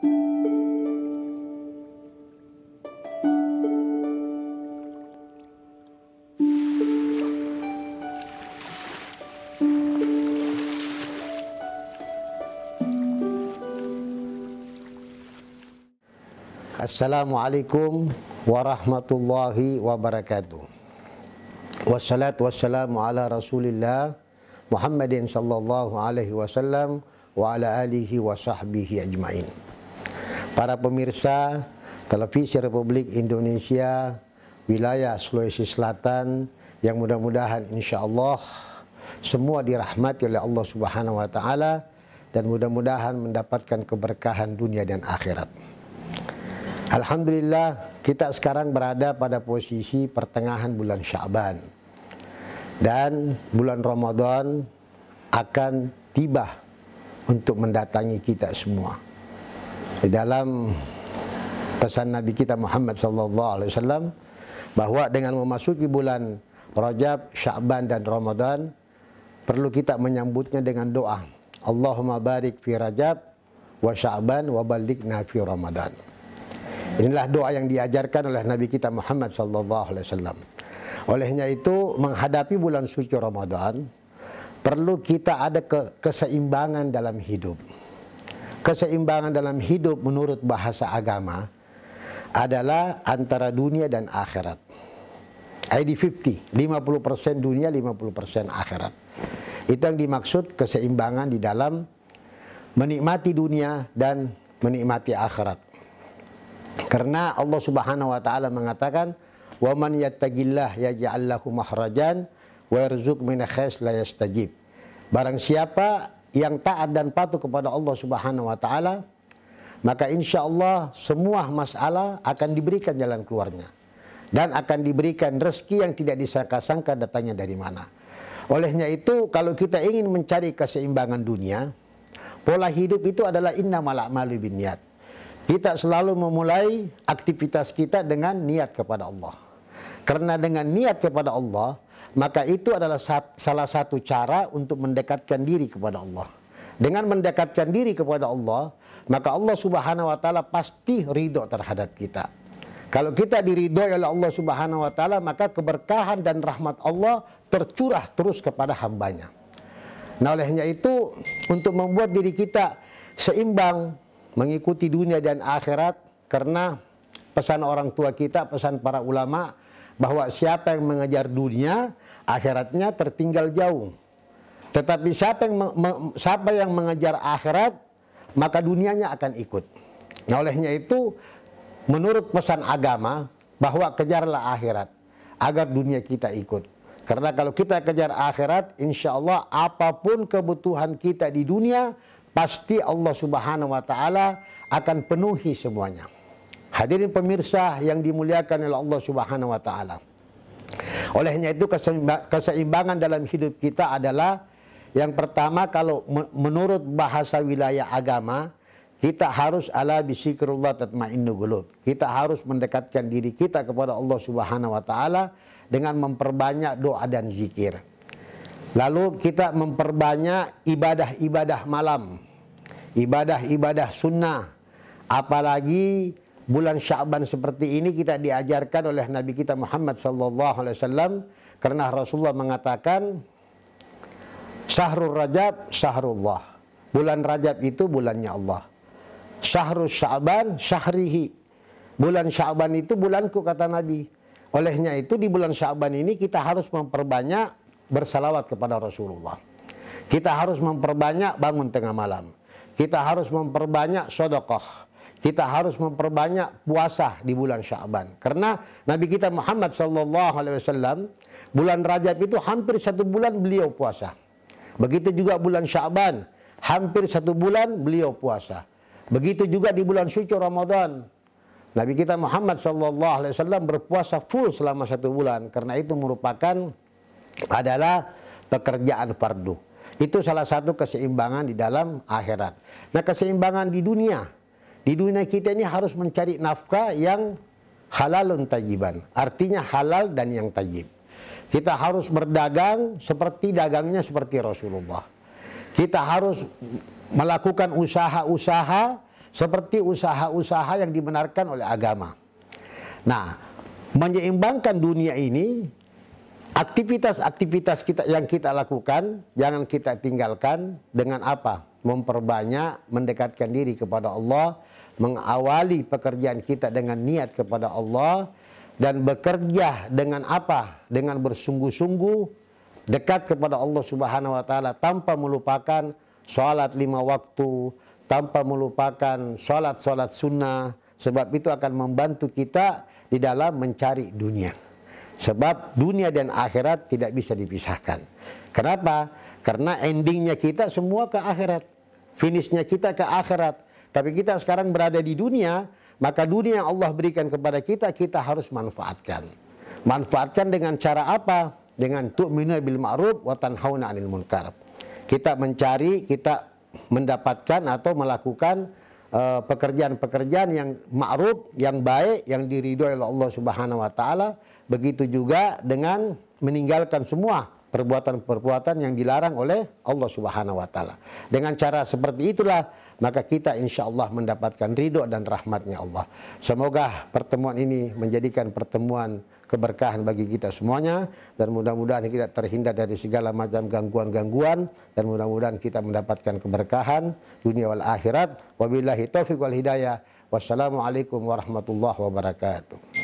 Assalamualaikum warahmatullahi wabarakatuh. Wassalatu wassalamu ala Rasulillah Muhammadin sallallahu alaihi wasallam wa ala alihi wa sahbihi ajmain. Para pemirsa Televisi Republik Indonesia wilayah Sulawesi Selatan yang mudah-mudahan insyaallah semua dirahmati oleh Allah Subhanahu wa taala dan mudah-mudahan mendapatkan keberkahan dunia dan akhirat. Alhamdulillah, kita sekarang berada pada posisi pertengahan bulan Sya'ban dan bulan Ramadan akan tiba untuk mendatangi kita semua. Di dalam pesan Nabi kita Muhammad SAW bahwa dengan memasuki bulan Rajab, Sya'ban dan Ramadan perlu kita menyambutnya dengan doa. Allahumma barik fi Rajab wa Sya'ban wa balighna fi Ramadan. Inilah doa yang diajarkan oleh Nabi kita Muhammad SAW. Olehnya itu menghadapi bulan suci Ramadan perlu kita ada keseimbangan dalam hidup. Keseimbangan dalam hidup menurut bahasa agama adalah antara dunia dan akhirat. ID50, 50% dunia, 50% akhirat. Itu yang dimaksud keseimbangan di dalam menikmati dunia dan menikmati akhirat. Karena Allah Subhanahu wa taala mengatakan, "Wa man yattaqillah yaj'al lahu makhrajan wa yarzuq min haitsu la yastajib." Barang siapa yang taat dan patuh kepada Allah Subhanahu wa taala, maka insyaallah semua masalah akan diberikan jalan keluarnya dan akan diberikan rezeki yang tidak disangka-sangka datangnya dari mana. Olehnya itu kalau kita ingin mencari keseimbangan dunia, pola hidup itu adalah innamal a'malu binniyat. Kita selalu memulai aktivitas kita dengan niat kepada Allah. Karena dengan niat kepada Allah, maka itu adalah salah satu cara untuk mendekatkan diri kepada Allah. Dengan mendekatkan diri kepada Allah, maka Allah Subhanahu wa taala pasti ridho terhadap kita. Kalau kita diridhoi oleh Allah Subhanahu wa taala, maka keberkahan dan rahmat Allah tercurah terus kepada hambanya. Nah, olehnya itu untuk membuat diri kita seimbang mengikuti dunia dan akhirat, karena pesan orang tua kita, pesan para ulama bahwa siapa yang mengejar dunia, akhiratnya tertinggal jauh. Tetapi siapa yang mengejar akhirat, maka dunianya akan ikut. Nah, olehnya itu menurut pesan agama bahwa kejarlah akhirat agar dunia kita ikut. Karena kalau kita kejar akhirat, insya Allah apapun kebutuhan kita di dunia pasti Allah Subhanahu wa taala akan penuhi semuanya. Hadirin pemirsa yang dimuliakan oleh Allah Subhanahu wa taala. Olehnya itu keseimbangan dalam hidup kita adalah yang pertama, kalau menurut bahasa wilayah agama, kita harus ala bizikrullah tatmainnul qulub. Kita harus mendekatkan diri kita kepada Allah Subhanahu wa taala dengan memperbanyak doa dan zikir. Lalu kita memperbanyak ibadah-ibadah malam, ibadah-ibadah sunnah. Apalagi bulan Sya'ban seperti ini kita diajarkan oleh Nabi kita Muhammad SAW, karena Rasulullah mengatakan, Syahrul Rajab syahrullah. Bulan Rajab itu bulannya Allah. Syahrul Sya'ban syahrihi. Bulan Sya'ban itu bulanku, kata Nabi. Olehnya itu di bulan Sya'ban ini kita harus memperbanyak bersalawat kepada Rasulullah. Kita harus memperbanyak bangun tengah malam. Kita harus memperbanyak sedekah. Kita harus memperbanyak puasa di bulan Sya'ban. Karena Nabi kita Muhammad SAW, bulan Rajab itu hampir 1 bulan beliau puasa. Begitu juga bulan Sya'ban, hampir 1 bulan beliau puasa. Begitu juga di bulan suci Ramadan. Nabi kita Muhammad SAW berpuasa full selama 1 bulan. Karena itu merupakan adalah pekerjaan fardu. Itu salah satu keseimbangan di dalam akhirat. Nah, keseimbangan di dunia. Di dunia kita ini harus mencari nafkah yang halalun tajiban. Artinya halal dan yang tajib. Kita harus berdagang seperti dagangnya seperti Rasulullah. Kita harus melakukan usaha-usaha seperti usaha-usaha yang dibenarkan oleh agama. Nah, menyeimbangkan dunia ini, aktivitas-aktivitas kita yang kita lakukan jangan kita tinggalkan dengan apa? Memperbanyak mendekatkan diri kepada Allah, mengawali pekerjaan kita dengan niat kepada Allah, dan bekerja dengan apa? Dengan bersungguh-sungguh dekat kepada Allah Subhanahu wa taala tanpa melupakan sholat 5 waktu, tanpa melupakan sholat-sholat sunnah, sebab itu akan membantu kita di dalam mencari dunia. Sebab dunia dan akhirat tidak bisa dipisahkan. Kenapa? Karena endingnya kita semua ke akhirat, finishnya kita ke akhirat. Tapi kita sekarang berada di dunia, maka dunia yang Allah berikan kepada kita, kita harus manfaatkan. Manfaatkan dengan cara apa? Dengan tu'minu bil ma'ruf wa tanhauna 'anil munkar. Kita mencari, kita mendapatkan atau melakukan pekerjaan-pekerjaan yang ma'ruf, yang baik, yang diridhoi oleh Allah Subhanahu wa taala. Begitu juga dengan meninggalkan semua perbuatan-perbuatan yang dilarang oleh Allah Subhanahu wa taala. Dengan cara seperti itulah maka kita insya Allah mendapatkan ridho dan rahmatnya Allah. Semoga pertemuan ini menjadikan pertemuan keberkahan bagi kita semuanya, dan mudah-mudahan kita terhindar dari segala macam gangguan-gangguan, dan mudah-mudahan kita mendapatkan keberkahan dunia wal akhirat. Wabillahi taufiq wal hidayah. Wassalamualaikum warahmatullahi wabarakatuh.